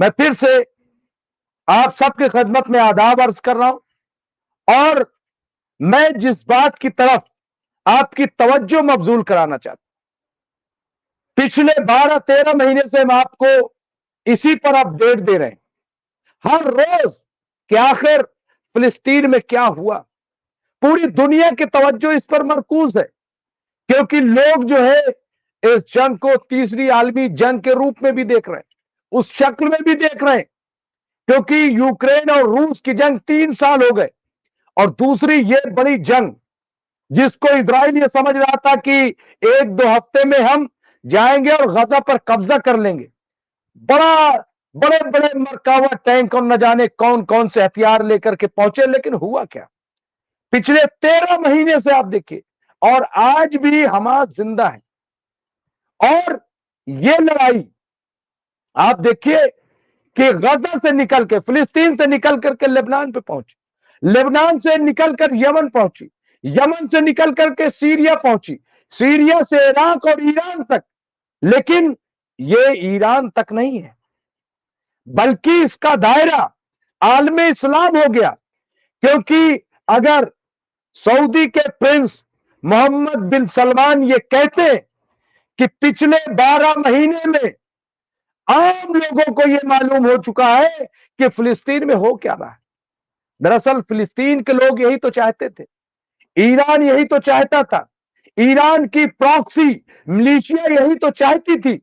میں پھر سے آپ سب کی خدمت میں آداب عرض کر رہا ہوں، اور میں جس بات کی طرف آپ کی توجہ مبذول کرانا چاہتا ہوں، پچھلے 12-13 مہینے سے ہم آپ کو اسی پر اپڈیٹ دے رہے ہیں ہر روز کہ آخر فلسطین میں کیا ہوا۔ پوری دنیا کی توجہ اس پر مرکوز ہے، کیونکہ لوگ جو ہے اس جنگ کو تیسری عالمی جنگ کے روپ میں بھی دیکھ رہے ہیں، اس شکل میں بھی دیکھ رہے ہیں، کیونکہ یوکرین اور روس کی جنگ 3 سال ہو گئے، اور دوسری یہ بڑی جنگ جس کو اسرائیل یہ سمجھ رہا تھا کہ 1-2 ہفتے میں ہم جائیں گے اور غزہ پر قبضہ کر لیں گے، بڑے بڑے مرکاوا ٹینک اور نہ جانے کون کون سے ہتھیار لے کر کے پہنچے، لیکن ہوا کیا؟ پچھلے 13 مہینے سے آپ دیکھیے، اور آج بھی حماس زندہ ہے، اور یہ لڑائی آپ دیکھیے کہ غزہ سے نکل کے، فلسطین سے نکل کر کے لبنان پہ پہنچی، لبنان سے نکل کر یمن پہنچی، یمن سے نکل کر کے سیریا پہنچی، سیریا سے عراق اور ایران تک۔ لیکن یہ ایران تک نہیں ہے، بلکہ اس کا دائرہ عالم اسلام ہو گیا، کیونکہ اگر سعودی کے پرنس محمد بن سلمان یہ کہتے کہ پچھلے 12 مہینے میں عام لوگوں کو یہ معلوم ہو چکا ہے کہ فلسطین میں ہو کیا رہا ہے۔ دراصل فلسطین کے لوگ یہی تو چاہتے تھے، ایران یہی تو چاہتا تھا، ایران کی پراکسی ملیشیا یہی تو چاہتی تھی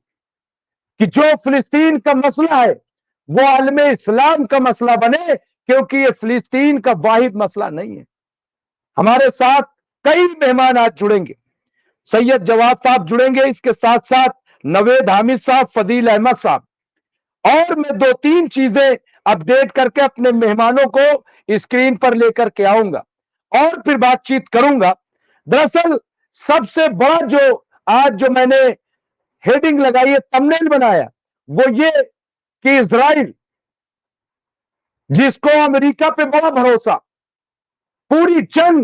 کہ جو فلسطین کا مسئلہ ہے وہ عالم اسلام کا مسئلہ بنے، کیونکہ یہ فلسطین کا واحد مسئلہ نہیں ہے۔ ہمارے ساتھ کئی مہمان آج جڑیں گے، سید جواد صاحب جڑیں گے، اس کے ساتھ ساتھ نوید حامد صاحب، فضیل احمد صاحب، اور میں 2-3 چیزیں اپڈیٹ کر کے اپنے مہمانوں کو اسکرین پر لے کر کے آؤں گا اور پھر بات چیت کروں گا۔ دراصل سب سے بڑا جو آج جو میں نے ہیڈنگ لگائی ہے، تمنیل بنایا، وہ یہ کہ اسرائیل جس کو امریکہ پہ بڑا بھروسہ، پوری جنگ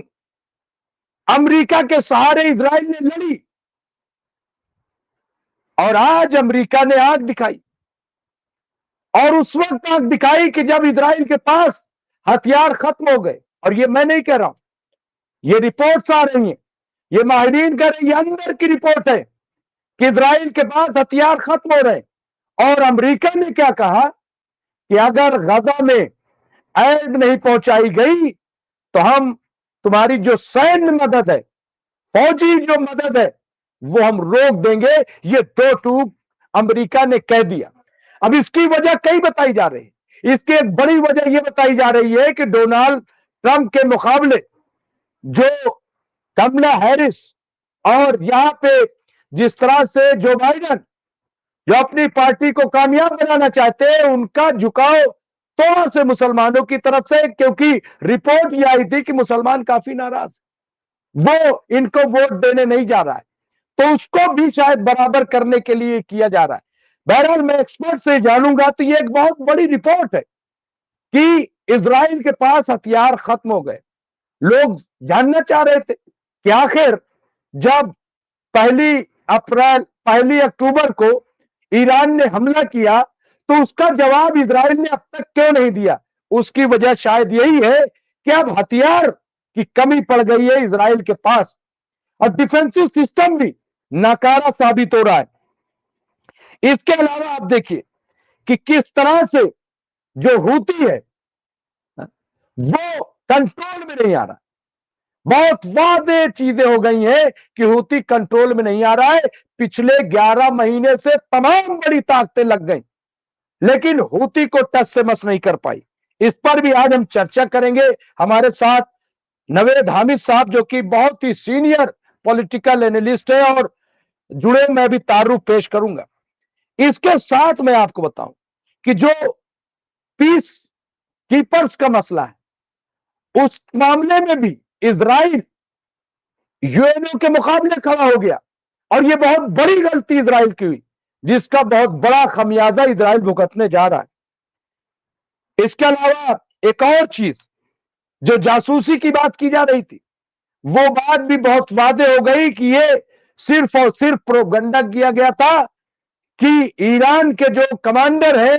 امریکہ کے سہارے اسرائیل نے لڑی، اور آج امریکہ نے آنکھ دکھائی، اور اس وقت آنکھ دکھائی کہ جب اسرائیل کے پاس ہتھیار ختم ہو گئے۔ اور یہ میں نہیں کہہ رہا ہوں، یہ رپورٹس آ رہی ہیں، یہ ماہرین کہہ رہے ہیں، یہ اندر کی رپورٹ ہے کہ اسرائیل کے پاس ہتھیار ختم ہو رہے ہیں، اور امریکہ نے کیا کہا کہ اگر غزہ میں ایڈ نہیں پہنچائی گئی تو ہم تمہاری جو سینیہ مدد ہے، فوجی جو مدد ہے، وہ ہم روک دیں گے۔ یہ 2 ٹوک امریکہ نے کہہ دیا۔ اب اس کی وجہ کئی بتائی جا رہی ہے، اس کی ایک بڑی وجہ یہ بتائی جا رہی ہے کہ ڈونالڈ ٹرمپ کے مقابلے جو کملا ہیرس، اور یہاں پہ جس طرح سے جو بائیڈن جو اپنی پارٹی کو کامیاب بنانا چاہتے ہیں، ان کا جھکاؤ تھوڑا سے مسلمانوں کی طرف سے، کیونکہ رپورٹ یہ آئی تھی کہ مسلمان کافی ناراض ہیں، وہ ان کو ووٹ دینے نہیں جا رہا ہے، تو اس کو بھی شاید برابر کرنے کے لیے کیا جا رہا ہے۔ بہرحال میں ایکسپرٹ سے جانوں گا، تو یہ ایک بہت بڑی رپورٹ ہے کہ اسرائیل کے پاس ہتھیار ختم ہو گئے۔ لوگ جاننا چاہ رہے تھے کہ آخر جب 1 اکتوبر کو ایران نے حملہ کیا تو اس کا جواب اسرائیل نے اب تک کیوں نہیں دیا؟ اس کی وجہ شاید یہی ہے کہ اب ہتھیار کی کمی پڑ گئی ہے اسرائیل کے پاس، اور ڈیفینسو سسٹم بھی ناکارہ ثابت ہو رہا ہے۔ اس کے علاوہ آپ دیکھیے کہ کس طرح سے جو ہوتی ہے وہ کنٹرول میں نہیں آ رہا۔ بہت واضح چیزیں ہو گئی ہیں کہ ہوتی کنٹرول میں نہیں آ رہا ہے۔ پچھلے 11 مہینے سے تمام بڑی طاقتیں لگ گئیں، لیکن ہوتی کو ٹس سے مس نہیں کر پائی۔ اس پر بھی آج ہم چرچا کریں گے۔ ہمارے ساتھ نوید حامد صاحب جو کہ بہت ہی سینئر پولیٹیکل اینالسٹ ہے، اور جڑے میں بھی تعارف پیش کروں گا۔ اس کے ساتھ میں آپ کو بتاؤں کہ جو پیس کیپرز کا مسئلہ ہے، اس معاملے میں بھی اسرائیل یو این او کے مقابلے کھڑا ہو گیا، اور یہ بہت بڑی غلطی اسرائیل کی ہوئی، جس کا بہت بڑا خمیازہ اسرائیل بھگتنے جا رہا ہے۔ اس کے علاوہ ایک اور چیز جو جاسوسی کی بات کی جا رہی تھی، وہ بات بھی بہت واضح ہو گئی کہ یہ صرف اور صرف پروپیگنڈا کیا گیا تھا کہ ایران کے جو کمانڈر ہیں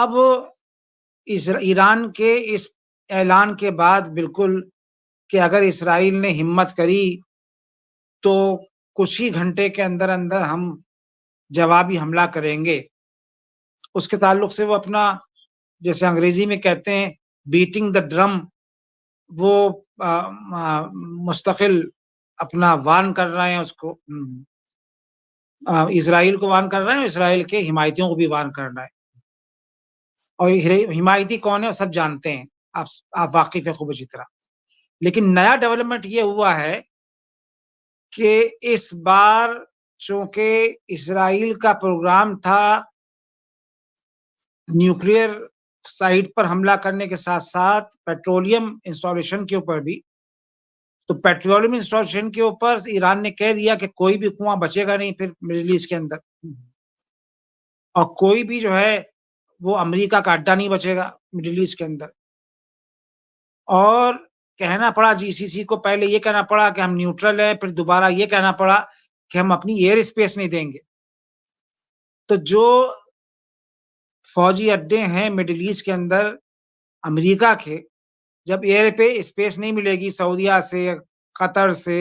اب ایران کے اس اعلان کے بعد بالکل کہ اگر اسرائیل نے ہمت کری تو کچھ ہی گھنٹے کے اندر اندر ہم جوابی حملہ کریں گے، اس کے تعلق سے وہ اپنا، جیسے انگریزی میں کہتے ہیں بیٹنگ دا ڈرم، وہ مستقل اپنا وان کر رہے ہیں، اس کو اسرائیل کو وان کر رہے ہیں، اسرائیل کے حمایتیوں کو بھی وان کر رہا ہے، اور حمایتی کون ہے سب جانتے ہیں، آپ واقف ہیں خوب اچھی طرح۔ لیکن نیا ڈیولپمنٹ یہ ہوا ہے کہ اس بار چونکہ اسرائیل کا پروگرام تھا نیوکلیئر سائٹ پر حملہ کرنے کے ساتھ ساتھ پیٹرولیم انسٹالیشن کے اوپر بھی، تو پیٹرولیم انسٹالیشن کے اوپر ایران نے کہہ دیا کہ کوئی بھی کنواں بچے گا نہیں پھر مڈل ایسٹ کے اندر، اور کوئی بھی جو ہے وہ امریکہ کا اڈا نہیں بچے گا مڈل ایسٹ کے اندر۔ اور کہنا پڑا جی سی سی کو، پہلے یہ کہنا پڑا کہ ہم نیوٹرل ہیں، پھر دوبارہ یہ کہنا پڑا کہ ہم اپنی ایئر اسپیس نہیں دیں گے۔ تو جو فوجی اڈے ہیں مڈل ایسٹ کے اندر امریکہ کے، جب ایئر پہ اسپیس نہیں ملے گی سعودیہ سے، قطر سے،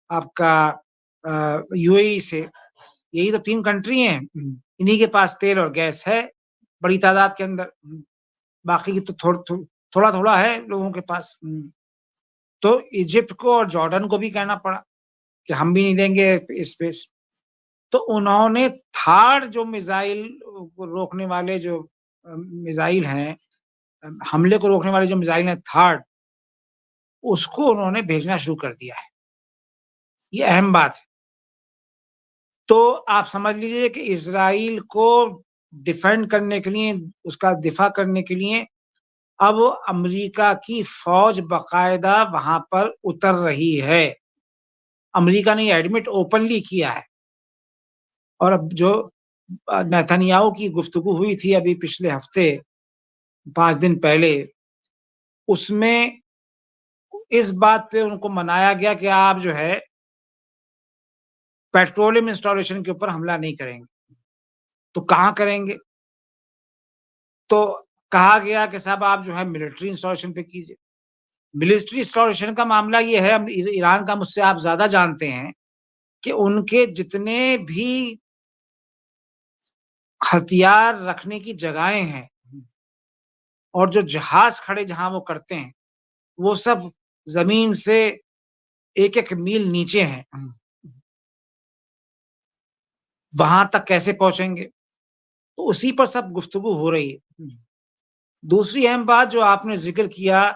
آپ کا یو اے ای سے، یہی تو 3 کنٹری ہیں، انہی کے پاس تیل اور گیس ہے بڑی تعداد کے اندر، باقی کی تو تھوڑا تھوڑا ہے لوگوں کے پاس۔ تو ایجپٹ کو اور جارڈن کو بھی کہنا پڑا کہ ہم بھی نہیں دیں گے اسپیس۔ تو انہوں نے تھارڈ جو میزائل روکنے والے جو میزائل ہیں، حملے کو روکنے والے جو میزائل ہیں تھارڈ، اس کو انہوں نے بھیجنا شروع کر دیا ہے، یہ اہم بات ہے۔ تو آپ سمجھ لیجئے کہ اسرائیل کو ڈیفینڈ کرنے کے لیے، اس کا دفاع کرنے کے لیے اب امریکہ کی فوج باقاعدہ وہاں پر اتر رہی ہے۔ امریکہ نے ایڈمٹ اوپنلی کیا ہے، اور اب جو نیتنیاہو کی گفتگو ہوئی تھی ابھی پچھلے ہفتے 5 دن پہلے، اس میں اس بات پہ ان کو منایا گیا کہ آپ جو ہے پیٹرولیم انسٹالیشن کے اوپر حملہ نہیں کریں گے، تو کہاں کریں گے؟ تو کہا گیا کہ صاحب آپ جو ہے ملٹری انسٹالیشن پہ کیجئے۔ ملٹری انسٹالیشن کا معاملہ یہ ہے، ایران کا مجھ سے آپ زیادہ جانتے ہیں کہ ان کے جتنے بھی ہتھیار رکھنے کی جگہیں ہیں اور جو جہاز کھڑے جہاں وہ کرتے ہیں، وہ سب زمین سے 1 میل نیچے ہیں، وہاں تک کیسے پہنچیں گے؟ تو اسی پر سب گفتگو ہو رہی ہے۔ دوسری اہم بات جو آپ نے ذکر کیا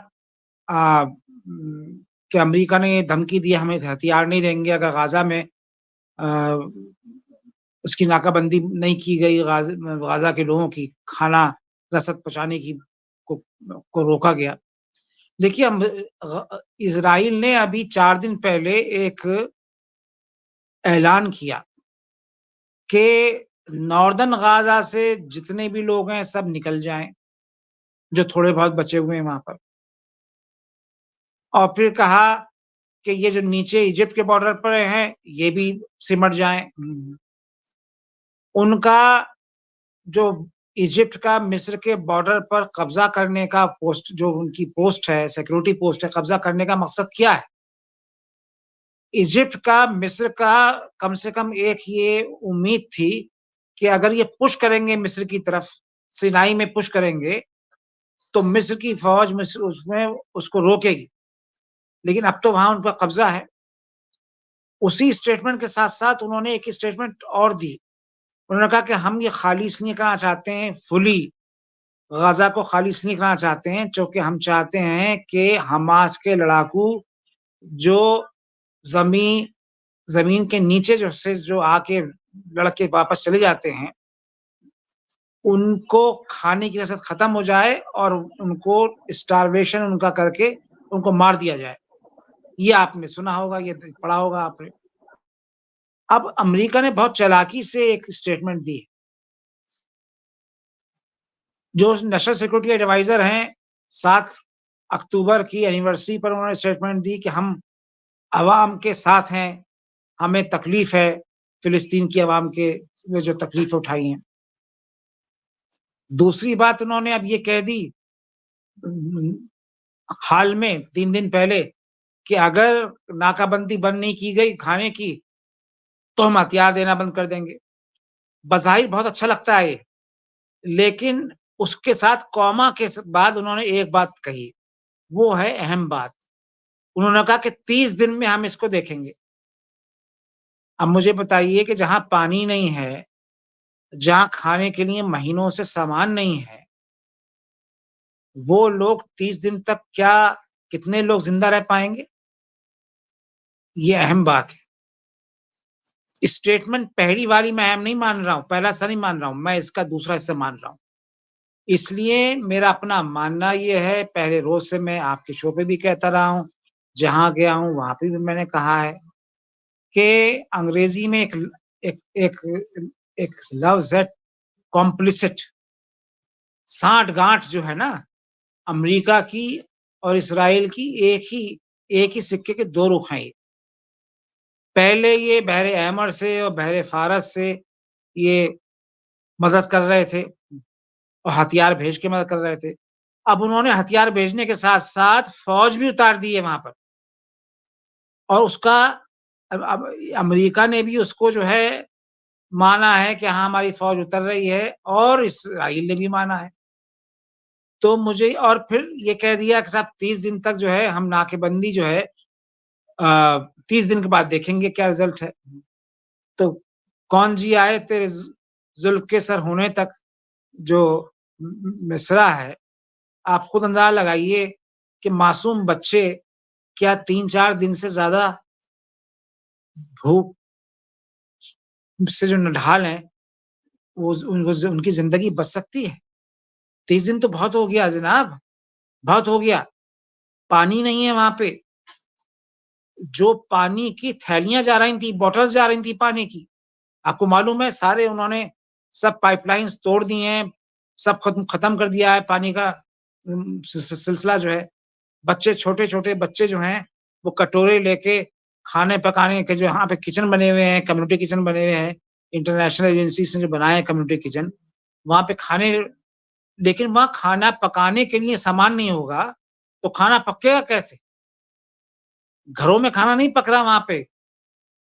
کہ امریکہ نے یہ دھمکی دی ہمیں ہتھیار نہیں دیں گے اگر غزہ میں اس کی ناکہ بندی نہیں کی گئی، غزہ کے لوگوں کی کھانا رسد پہنچانے کی کو روکا گیا۔ دیکھیے اسرائیل نے ابھی 4 دن پہلے ایک اعلان کیا کہ ناردرن غزہ سے جتنے بھی لوگ ہیں سب نکل جائیں جو تھوڑے بہت بچے ہوئے ہیں وہاں پر، اور پھر کہا کہ یہ جو نیچے ایجپٹ کے بارڈر پر ہیں یہ بھی سمٹ جائیں۔ ان کا جو ایجپٹ کا مصر کے بارڈر پر قبضہ کرنے کا پوسٹ، جو ان کی پوسٹ ہے، سیکورٹی پوسٹ ہے، قبضہ کرنے کا مقصد کیا ہے؟ ایجپٹ کا مصر کا کم سے کم ایک یہ امید تھی کہ اگر یہ پش کریں گے مصر کی طرف، سینائی میں پش کریں گے تو مصر کی فوج اس کو روکے گی، لیکن اب تو وہاں ان کا قبضہ ہے۔ اسی اسٹیٹمنٹ کے ساتھ ساتھ انہوں نے ایک اسٹیٹمنٹ اور دی، انہوں نے کہا کہ ہم یہ خالص نہیں کرنا چاہتے ہیں، فلی غزہ کو خالص نہیں کرنا چاہتے ہیں، چونکہ ہم چاہتے ہیں کہ حماس کے لڑاکو جو زمین کے نیچے جو آ کے لڑکے واپس چلے جاتے ہیں، ان کو کھانے کی رسد ختم ہو جائے اور ان کو اسٹارویشن ان کا کر کے ان کو مار دیا جائے۔ یہ آپ نے سنا ہوگا، یہ پڑھا ہوگا آپ نے۔ اب امریکہ نے بہت چالاکی سے ایک اسٹیٹمنٹ دی، جو نیشنل سیکورٹی ایڈوائزر ہیں 7 اکتوبر کی اینیورسری پر انہوں نے اسٹیٹمنٹ دی کہ ہم عوام کے ساتھ ہیں، ہمیں تکلیف ہے فلسطین کی عوام کے جو تکلیف اٹھائی ہیں۔ دوسری بات انہوں نے اب یہ کہہ دی حال میں 3 دن پہلے کہ اگر ناکہ بندی بند نہیں کی گئی کھانے کی تو ہم ہتھیار دینا بند کر دیں گے. بظاہر بہت اچھا لگتا ہے، لیکن اس کے ساتھ کوما کے بعد انہوں نے ایک بات کہی، وہ ہے اہم بات. انہوں نے کہا کہ 30 دن میں ہم اس کو دیکھیں گے. اب مجھے بتائیے کہ جہاں پانی نہیں ہے، جہاں کھانے کے لیے مہینوں سے سامان نہیں ہے، وہ لوگ 30 دن تک کتنے لوگ زندہ رہ پائیں گے؟ یہ اہم بات ہے. اسٹیٹمنٹ پہلی والی میں اہم نہیں مان رہا ہوں، پہلا حصہ نہیں مان رہا ہوں، میں اس کا دوسرا حصہ مان رہا ہوں. اس لیے میرا اپنا ماننا یہ ہے، پہلے روز سے میں آپ کے شو پہ بھی کہتا رہا ہوں، جہاں گیا ہوں وہاں پہ بھی میں نے کہا ہے کہ انگریزی میں ایک لفظ ہے کمپلسٹ. سانٹھ گانٹھ جو ہے نا امریکہ کی اور اسرائیل کی ایک ہی سکے کے دو رخ ہیں. پہلے یہ بحر احمر سے اور بحر فارس سے یہ مدد کر رہے تھے اور ہتھیار بھیج کے مدد کر رہے تھے. اب انہوں نے ہتھیار بھیجنے کے ساتھ ساتھ فوج بھی اتار دی ہے وہاں پر، اور اس کا اب امریکہ نے بھی اس کو جو ہے مانا ہے کہ ہاں ہماری فوج اتر رہی ہے، اور اسرائیل نے بھی مانا ہے. تو مجھے اور پھر یہ کہہ دیا کہ صاحب 30 دن تک جو ہے ہم ناکہ بندی جو ہے 30 دن کے بعد دیکھیں گے کیا رزلٹ ہے. تو کون جی آئے تیرے زلف کے سر ہونے تک جو مصرع ہے، آپ خود اندازہ لگائیے کہ معصوم بچے کیا 3-4 دن سے زیادہ بھوک سے جو نڈھال ہیں وہ ان کی زندگی بچ سکتی ہے؟ 30 دن تو بہت ہو گیا جناب، بہت ہو گیا. پانی نہیں ہے وہاں پہ. جو پانی کی تھیلیاں جا رہی تھی، بوٹلز جا رہی تھی پانی کی، آپ کو معلوم ہے سارے انہوں نے سب پائپ لائنز توڑ دی ہیں، سب ختم کر دیا ہے پانی کا سلسلہ جو ہے. بچے چھوٹے چھوٹے بچے جو ہیں وہ کٹورے لے کے کھانے پکانے کے جو یہاں پہ کچن بنے ہوئے ہیں، کمیونٹی کچن بنے ہوئے ہیں، انٹرنیشنل ایجنسیز نے جو بنائے ہیں کمیونٹی کچن، وہاں پہ کھانے، لیکن وہاں کھانا پکانے کے لیے سامان نہیں ہوگا تو کھانا پکے گا کیسے؟ گھروں میں کھانا نہیں پک رہا وہاں پہ.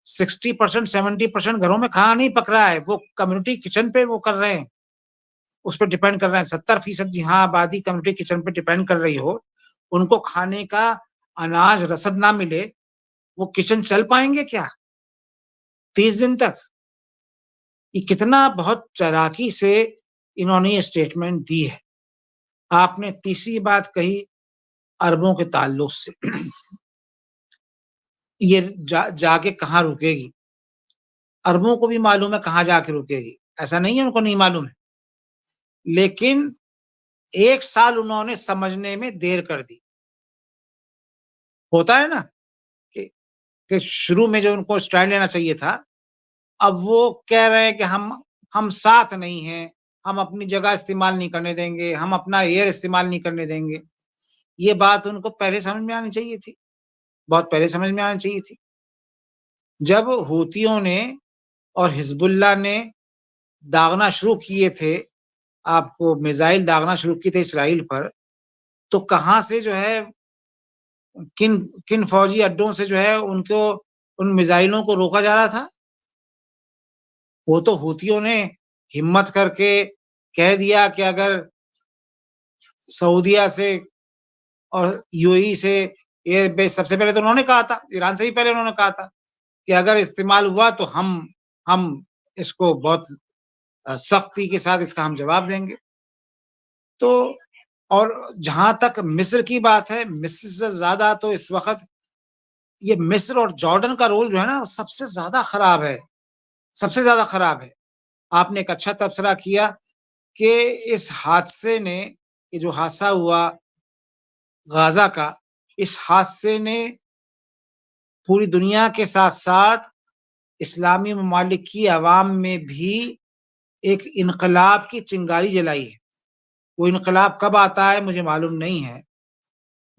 60% 70% گھروں میں کھانا نہیں پک رہا ہے، وہ کمیونٹی کچن پہ وہ کر رہے ہیں، اس پہ ڈیپینڈ کر رہے ہیں. 70% جہاں آبادی کمیونٹی کچن پہ ڈیپینڈ کر رہی ہو، ان کو کھانے کا اناج رسد نہ ملے، وہ کچن چل پائیں گے کیا 30 دن تک؟ یہ کتنا بہت چالاکی سے انہوں نے یہ اسٹیٹمنٹ دی ہے. آپ نے تیسری بات کہی عربوں کے تعلق سے، یہ جا کے کہاں رکے گی؟ عربوں کو بھی معلوم ہے کہاں جا کے رکے گی، ایسا نہیں ہے ان کو نہیں معلوم ہے، لیکن 1 سال انہوں نے سمجھنے میں دیر کر دی. ہوتا ہے نا کہ شروع میں جو ان کو اسٹینڈ لینا چاہیے تھا، اب وہ کہہ رہے ہیں کہ ہم ساتھ نہیں ہیں، ہم اپنی جگہ استعمال نہیں کرنے دیں گے، ہم اپنا ایئر استعمال نہیں کرنے دیں گے. یہ بات ان کو پہلے سمجھ میں آنی چاہیے تھی، بہت پہلے سمجھ میں آنی چاہیے تھی. جب حوثیوں نے اور حزب اللہ نے داغنا شروع کیے تھے، آپ کو میزائل داغنا شروع کیے تھے اسرائیل پر، تو کہاں سے جو ہے کن فوجی اڈوں سے جو ہے ان میزائلوں کو روکا جا رہا تھا؟ وہ تو حوثیوں نے ہمت کر کے کہہ دیا کہ اگر سعودیہ سے اور یو ای سے ایئر بیس، سب سے پہلے تو انہوں نے کہا تھا، ایران سے ہی پہلے انہوں نے کہا تھا کہ اگر استعمال ہوا تو ہم اس کو بہت سختی کے ساتھ اس کا ہم جواب دیں گے. تو اور جہاں تک مصر کی بات ہے، مصر سے زیادہ تو اس وقت یہ مصر اور جارڈن کا رول جو ہے نا سب سے زیادہ خراب ہے، سب سے زیادہ خراب ہے. آپ نے ایک اچھا تبصرہ کیا کہ اس حادثے نے، یہ جو حادثہ ہوا غزہ کا، اس حادثے نے پوری دنیا کے ساتھ ساتھ اسلامی ممالک کی عوام میں بھی ایک انقلاب کی چنگاری جلائی ہے. وہ انقلاب کب آتا ہے مجھے معلوم نہیں ہے،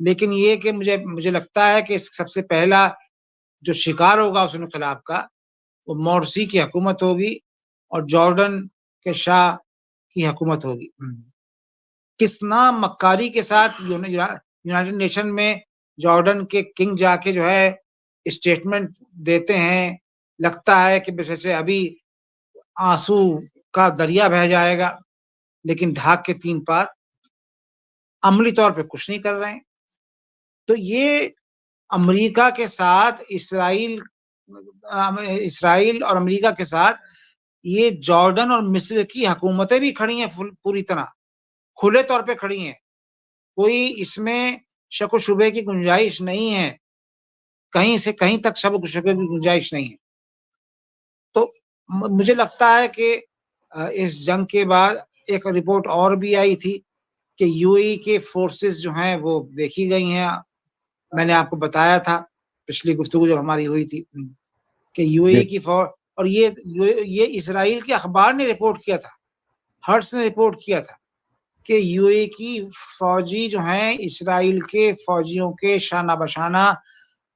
لیکن یہ کہ مجھے لگتا ہے کہ سب سے پہلا جو شکار ہوگا اس انقلاب کا وہ مورسی کی حکومت ہوگی، اور جارڈن کے شاہ کی حکومت ہوگی. کس نام مکاری کے ساتھ یونائٹڈ نیشن میں جارڈن کے کنگ جا کے جو ہے اسٹیٹمنٹ دیتے ہیں, لگتا ہے کہ جیسے ابھی آنسو کا دریا بہہ جائے گا, لیکن ڈھاک کے 3 پار عملی طور پہ کچھ نہیں کر رہے ہیں. تو یہ امریکہ کے ساتھ اسرائیل اور امریکہ کے ساتھ یہ جارڈن اور مصر کی حکومتیں بھی کھڑی ہیں, پوری طرح کھلے طور پہ کھڑی ہیں. کوئی اس میں شک و شبے کی گنجائش نہیں ہے, کہیں سے کہیں تک شک و شبے کی گنجائش نہیں ہے. تو مجھے لگتا ہے کہ اس جنگ کے بعد ایک رپورٹ اور بھی آئی تھی کہ یو اے ای کے فورسز جو ہیں وہ دیکھی گئی ہیں. میں نے آپ کو بتایا تھا پچھلی گفتگو جب ہماری ہوئی تھی کہ یو اے ای کی اور یہ اسرائیل کے اخبار نے رپورٹ کیا تھا, ہرٹس نے رپورٹ کیا تھا کہ یو اے ای کی فوجی جو ہیں اسرائیل کے فوجیوں کے شانہ بشانہ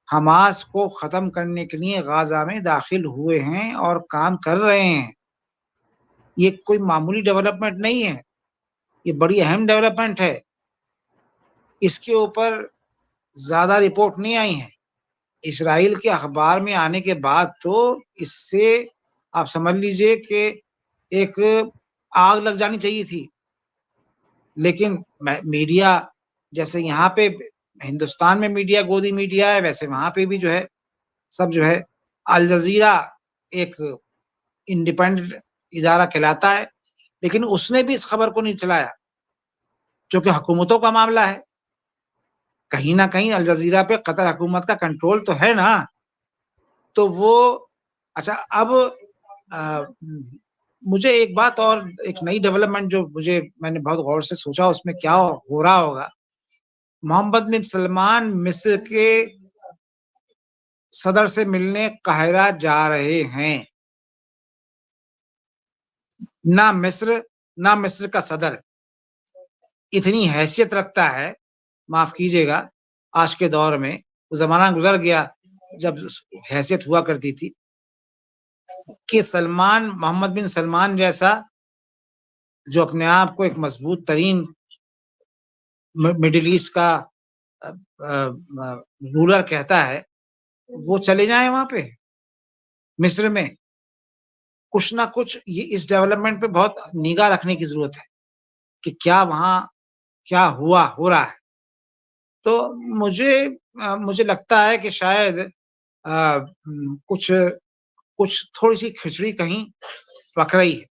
حماس کو ختم کرنے کے لیے غزہ میں داخل ہوئے ہیں اور کام کر رہے ہیں. یہ کوئی معمولی ڈیولپمنٹ نہیں ہے, یہ بڑی اہم ڈیولپمنٹ ہے. اس کے اوپر زیادہ رپورٹ نہیں آئی ہیں. اسرائیل کے اخبار میں آنے کے بعد تو اس سے آپ سمجھ لیجئے کہ ایک آگ لگ جانی چاہیے تھی, لیکن میڈیا جیسے یہاں پہ ہندوستان میں میڈیا گودی میڈیا ہے, ویسے وہاں پہ بھی جو ہے سب جو ہے الجزیرہ ایک انڈیپینڈنٹ ادارہ کہلاتا ہے, لیکن اس نے بھی اس خبر کو نہیں چلایا, چونکہ حکومتوں کا معاملہ ہے. کہیں نہ کہیں الجزیرہ پہ قطر حکومت کا کنٹرول تو ہے نا. تو وہ اچھا, اب مجھے ایک بات اور, ایک نئی ڈیولپمنٹ جو میں نے بہت غور سے سوچا اس میں کیا ہو رہا ہوگا. محمد بن سلمان مصر کے صدر سے ملنے قاہرہ جا رہے ہیں. نہ مصر کا صدر اتنی حیثیت رکھتا ہے, معاف کیجیے گا, آج کے دور میں وہ زمانہ گزر گیا جب حیثیت ہوا کرتی تھی کہ محمد بن سلمان جیسا جو اپنے آپ کو ایک مضبوط ترین مڈل ایسٹ کا رولر کہتا ہے, وہ چلے جائیں وہاں پہ مصر میں. کچھ نہ کچھ یہ اس ڈیولپمنٹ پہ بہت نگاہ رکھنے کی ضرورت ہے کہ کیا وہاں کیا ہو رہا ہے. تو مجھے لگتا ہے کہ شاید کچھ تھوڑی سی کھچڑی کہیں پک رہی ہے.